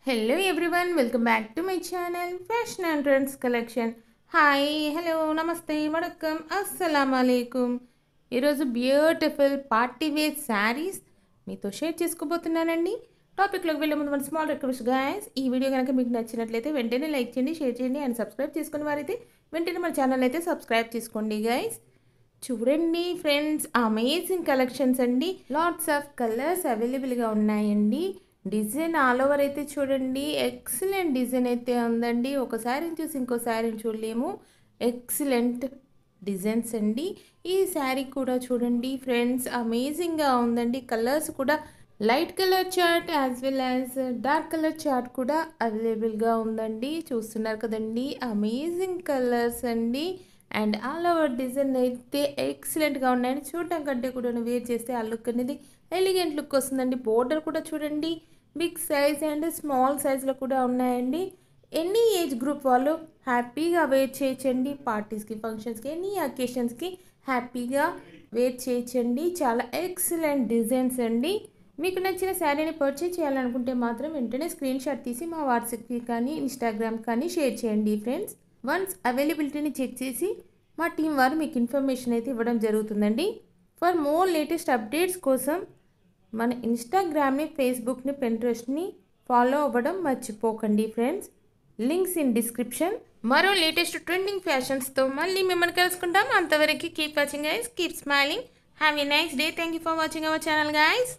Hello everyone, welcome back to my channel fashion and trends collection. Hi, hello, నమస్తే, వడకం, అస్సలం అలైకుమ్. ఈరోజు beautiful party wear saris మీతో share చేసుకోబోతున్నానండి. టాపిక్లోకి వెళ్ళే ముందు మన స్మాల్ రిక్వెస్ట్ గైస్, ఈ వీడియో కనుక మీకు నచ్చినట్లయితే వెంటనే లైక్ చేయండి, షేర్ చేయండి అండ్ సబ్స్క్రైబ్ చేసుకునే వారైతే వెంటనే మన ఛానల్ అయితే సబ్స్క్రైబ్ చేసుకోండి గైస్. చూడండి ఫ్రెండ్స్, అమేజింగ్ కలెక్షన్స్ అండి. లాట్స్ ఆఫ్ కలర్స్ అవైలబుల్గా ఉన్నాయండి. డిజైన్ ఆల్ ఓవర్ అయితే చూడండి, ఎక్సలెంట్ డిజైన్ అయితే ఉందండి. ఒక శారీని చూసి ఇంకో శారీని చూడలేము. ఎక్సలెంట్ డిజైన్స్ అండి. ఈ శారీ కూడా చూడండి ఫ్రెండ్స్, అమేజింగ్గా ఉందండి. కలర్స్ కూడా light colour chart as well as dark colour chart కూడా అవైలబుల్గా ఉందండి. చూస్తున్నారు కదండి, అమేజింగ్ కలర్స్ అండి. అండ్ ఆల్ ఓవర్ డిజైన్ అయితే ఎక్సలెంట్గా ఉన్నాయండి. చూడటం కంటే కూడా వేర్ చేస్తే ఆ లుక్ అనేది ఎలిగెంట్ లుక్ వస్తుందండి. బోర్డర్ కూడా చూడండి, బిగ్ సైజ్ అండ్ స్మాల్ సైజ్లో కూడా ఉన్నాయండి. ఎనీ ఏజ్ గ్రూప్ వాళ్ళు హ్యాపీగా వేర్ చేయొచ్చండి. పార్టీస్కి, ఫంక్షన్స్కి, ఎనీ అకేషన్స్కి హ్యాపీగా వేర్ చేయొచ్చండి. చాలా ఎక్సలెంట్ డిజైన్స్ అండి. మీకు నచ్చిన శారీని పర్చేజ్ చేయాలనుకుంటే మాత్రం వెంటనే స్క్రీన్ షాట్ తీసి మా వాట్సాప్కి కానీ ఇన్స్టాగ్రామ్ కానీ షేర్ చేయండి ఫ్రెండ్స్. వన్స్ అవైలబిలిటీని చెక్ చేసి మా టీం వారు మీకు ఇన్ఫర్మేషన్ అయితే ఇవ్వడం జరుగుతుందండి. ఫర్ మోర్ లేటెస్ట్ అప్డేట్స్ కోసం మన ఇన్స్టాగ్రామ్ని, ఫేస్బుక్ని, పింట్రెస్ట్ని ఫాలో అవ్వడం మర్చిపోకండి ఫ్రెండ్స్. Links in description. మరో లేటెస్ట్ ట్రెండింగ్ ఫ్యాషన్స్తో మళ్ళీ మిమ్మల్ని కలుసుకుంటాం. అంతవరకు keep watching guys, keep smiling, have a nice day. Thank you for watching our channel guys.